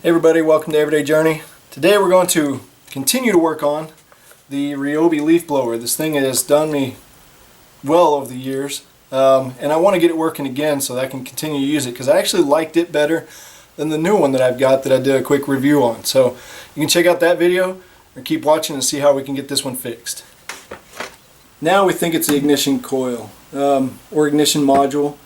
Hey everybody, welcome to Everyday Journey. Today we're going to continue to work on the Ryobi Leaf Blower. This thing has done me well over the years, and I want to get it working again so that I can continue to use it because I actually liked it better than the new one that I've got that I did a quick review on. So you can check out that video or keep watching and see how we can get this one fixed. Now we think it's the ignition coil or ignition module.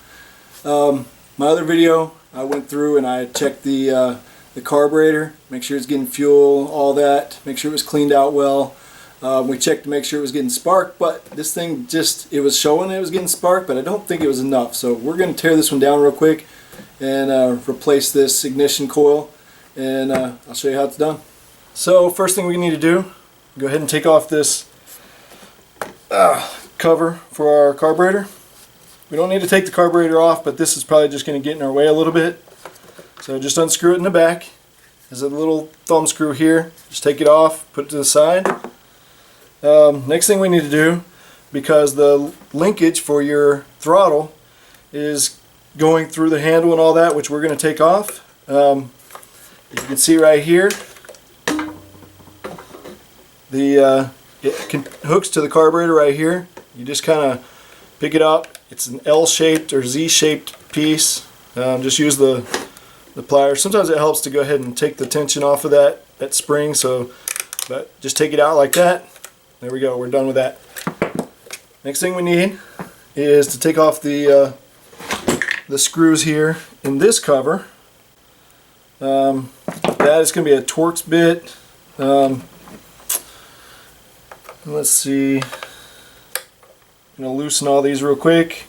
My other video I went through and I checked the carburetor, make sure it's getting fuel, all that, make sure it was cleaned out well. We checked to make sure it was getting spark, but this thing it was showing it was getting spark, but I don't think it was enough. So we're going to tear this one down real quick and replace this ignition coil, and I'll show you how it's done. So first thing we need to do, go ahead and take off this cover for our carburetor. We don't need to take the carburetor off, but this is probably just going to get in our way a little bit. So just unscrew it in the back. There's a little thumb screw here. Just take it off, put it to the side. Next thing we need to do, because the linkage for your throttle is going through the handle and all that, which we're going to take off. As you can see right here, it hooks to the carburetor right here. You just kind of pick it up. It's an L-shaped or Z-shaped piece. Just use the pliers. Sometimes it helps to go ahead and take the tension off of that spring. But just take it out like that. There we go. We're done with that. Next thing we need is to take off the screws here in this cover. That is going to be a Torx bit. Let's see. I'm going to loosen all these real quick.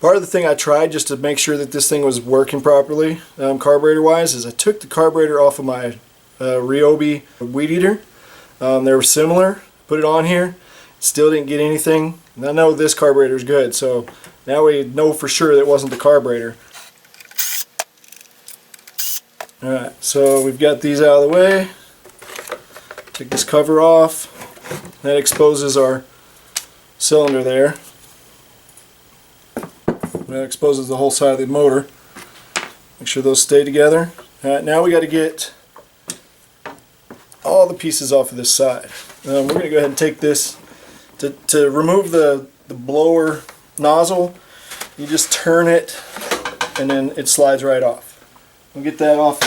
Part of the thing I tried just to make sure that this thing was working properly, carburetor wise, is I took the carburetor off of my Ryobi weed eater. They were similar, put it on here, still didn't get anything. And I know this carburetor is good, so now we know for sure that it wasn't the carburetor. Alright, so we've got these out of the way. Take this cover off. That exposes our cylinder there. That exposes the whole side of the motor. Make sure those stay together. Alright, now we got to get all the pieces off of this side. We're going to go ahead and take this to remove the blower nozzle. You just turn it and then it slides right off. We'll get that off,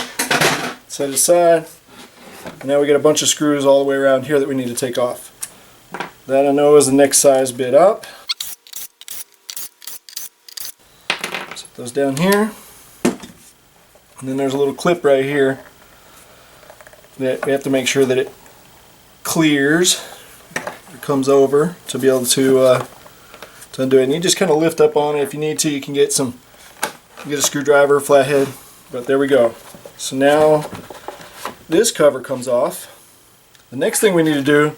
set it aside. And now we got a bunch of screws all the way around here that we need to take off. That I know is the next size bit up. Set those down here. And then there's a little clip right here that we have to make sure that it clears. It comes over to be able to undo it. And you just kind of lift up on it. If you need to, you can get a screwdriver, flathead. But there we go. So now this cover comes off. The next thing we need to do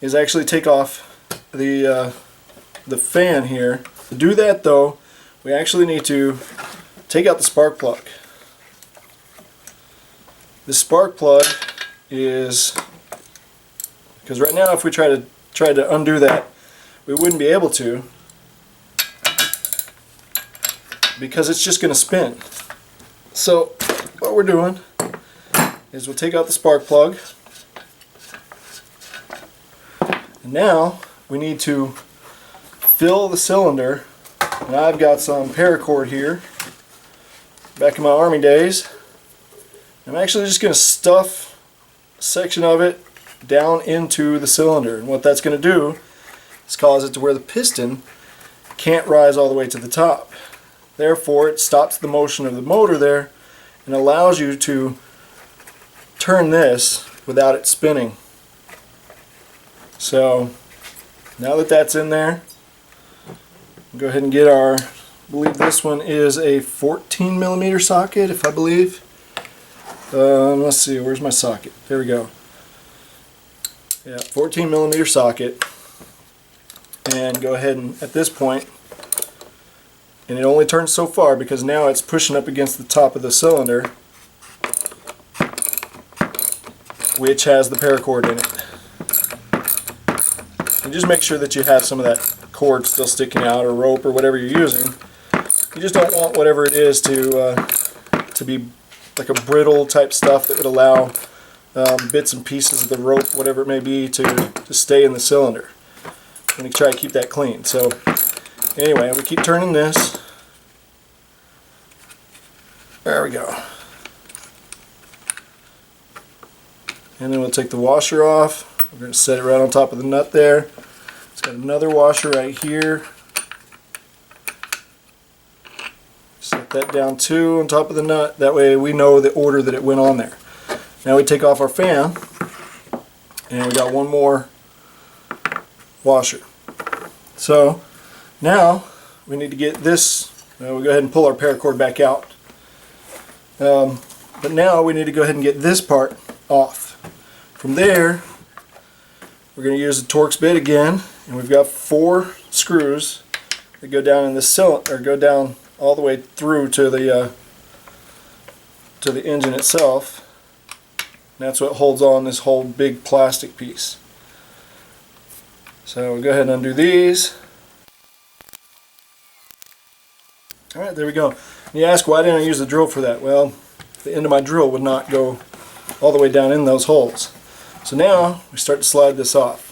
is actually take off the fan here. To do that though, we actually need to take out the spark plug. This spark plug is, because right now if we try to undo that, we wouldn't be able to, because it's just going to spin. So what we're doing is we'll take out the spark plug, and now we need to fill the cylinder. And I've got some paracord here back in my Army days. I'm actually just going to stuff a section of it down into the cylinder, and what that's going to do is cause it to where the piston can't rise all the way to the top. Therefore, it stops the motion of the motor there and allows you to turn this without it spinning. So now that that's in there, go ahead and get our, I believe this one is a 14mm socket, if I believe. Let's see, where's my socket? There we go. Yeah, 14mm socket. And go ahead and, at this point, and it only turns so far because now it's pushing up against the top of the cylinder, which has the paracord in it. And just make sure that you have some of that cord still sticking out, or rope, or whatever you're using. You just don't want whatever it is to be like a brittle type stuff that would allow bits and pieces of the rope, whatever it may be, to stay in the cylinder. I'm going to try to keep that clean. So anyway, we keep turning this. There we go. And then we'll take the washer off. We're going to set it right on top of the nut there. It's got another washer right here. Set that down too on top of the nut. That way we know the order that it went on there. Now we take off our fan, and we got one more washer. So now we need to get this. We'll go ahead and pull our paracord back out. But now we need to go ahead and get this part off. From there, we're going to use the Torx bit again, and we've got 4 screws that go down in the cylinder, or go down all the way through to the engine itself. And that's what holds on this whole big plastic piece. So we'll go ahead and undo these. Alright, there we go. And you ask, why didn't I use the drill for that? Well, the end of my drill would not go all the way down in those holes. So now we start to slide this off.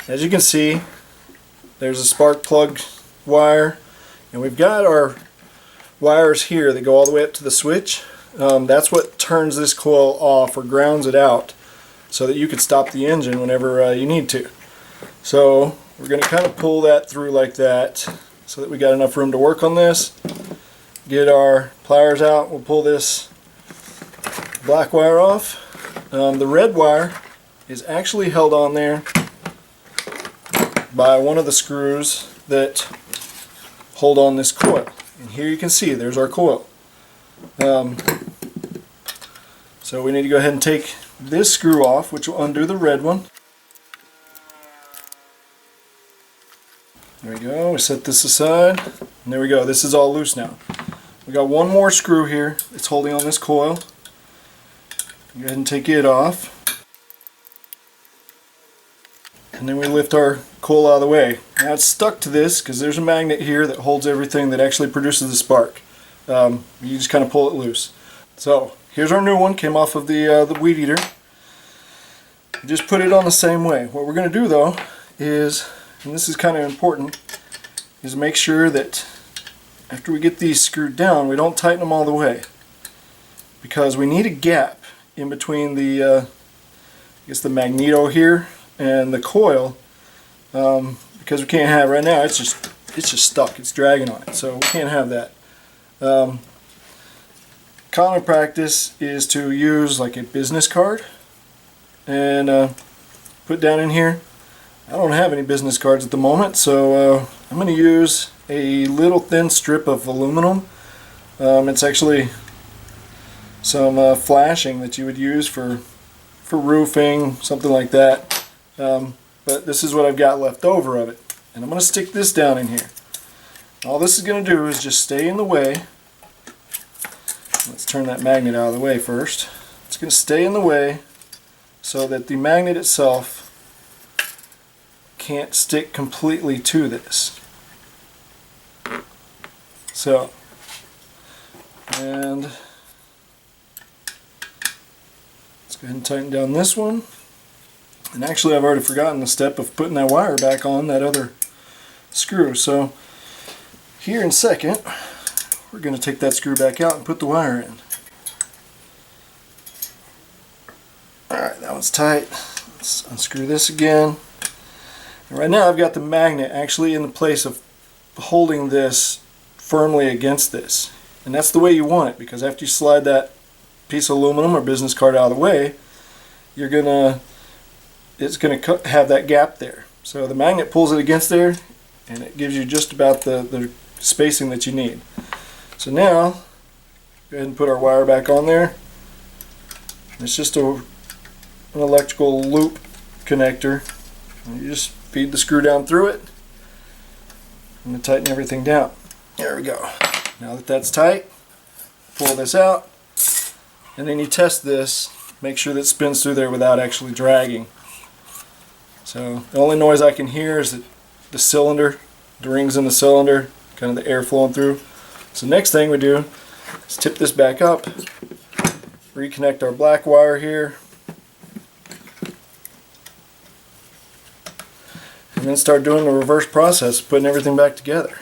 As you can see, there's a spark plug wire, and we've got our wires here that go all the way up to the switch. That's what turns this coil off or grounds it out so that you can stop the engine whenever you need to. So we're going to kind of pull that through like that so that we got enough room to work on this. Get our pliers out. We'll pull this black wire off. The red wire is actually held on there by one of the screws that hold on this coil. And here you can see there's our coil. So we need to go ahead and take this screw off, which will undo the red one. There we go. We set this aside, and there we go. This is all loose now. We got one more screw here that's holding on this coil. Go ahead and take it off. And then we lift our coil out of the way. Now it's stuck to this because there's a magnet here that holds everything that actually produces the spark. You just kind of pull it loose. So here's our new one, came off of the weed eater. Just put it on the same way. What we're going to do though is, and this is kind of important, is make sure that after we get these screwed down, we don't tighten them all the way, because we need a gap in between the I guess the magneto here and the coil, because we can't have, right now it's just stuck, it's dragging on it, so we can't have that. Common practice is to use like a business card and put down in here. I don't have any business cards at the moment, so I'm going to use a little thin strip of aluminum. It's actually some flashing that you would use for roofing, something like that. But this is what I've got left over of it. And I'm going to stick this down in here. All this is going to do is just stay in the way. Let's turn that magnet out of the way first. It's going to stay in the way so that the magnet itself can't stick completely to this. So, and let's go ahead and tighten down this one. And actually I've already forgotten the step of putting that wire back on that other screw. So here in a second, we're going to take that screw back out and put the wire in. Alright, that one's tight. Let's unscrew this again. And right now I've got the magnet actually in the place of holding this firmly against this. And that's the way you want it, because after you slide that piece of aluminum or business card out of the way, it's going to have that gap there. So the magnet pulls it against there, and it gives you just about the spacing that you need. So now, go ahead and put our wire back on there. It's just an electrical loop connector. And you just feed the screw down through it and tighten everything down. There we go. Now that that's tight, pull this out, and then you test this, make sure that it spins through there without actually dragging. So the only noise I can hear is the cylinder, the rings in the cylinder, kind of the air flowing through. So next thing we do is tip this back up, reconnect our black wire here, and then start doing the reverse process, putting everything back together.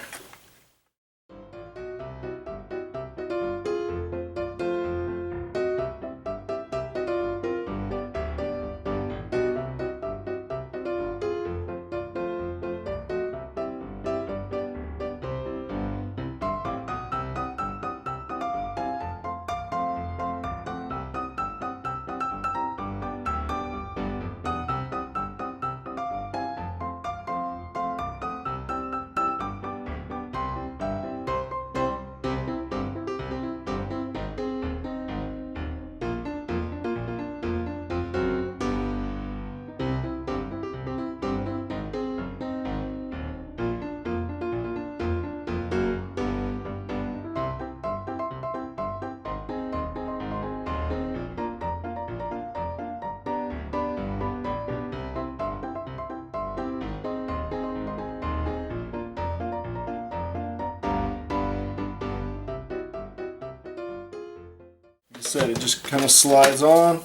Like I said, it just kind of slides on,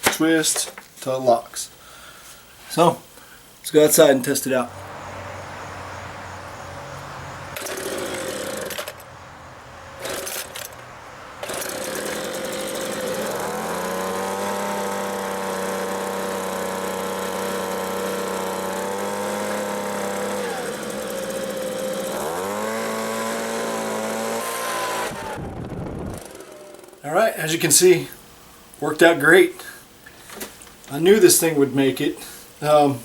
twist till it locks. So let's go outside and test it out. Alright, as you can see, worked out great. I knew this thing would make it. What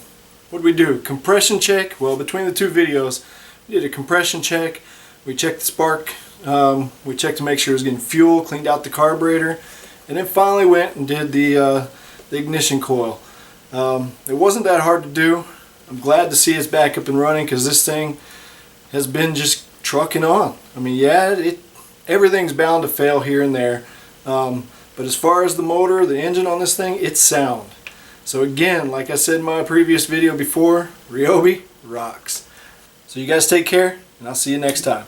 did we do? Compression check. Well, between the two videos, we did a compression check. We checked the spark. We checked to make sure it was getting fuel, cleaned out the carburetor, and then finally went and did the ignition coil. It wasn't that hard to do. I'm glad to see it's back up and running because this thing has been just trucking on. I mean, yeah, everything's bound to fail here and there. But as far as the motor, the engine on this thing, it's sound. So again, like I said in my previous video before, Ryobi rocks. So you guys take care, and I'll see you next time.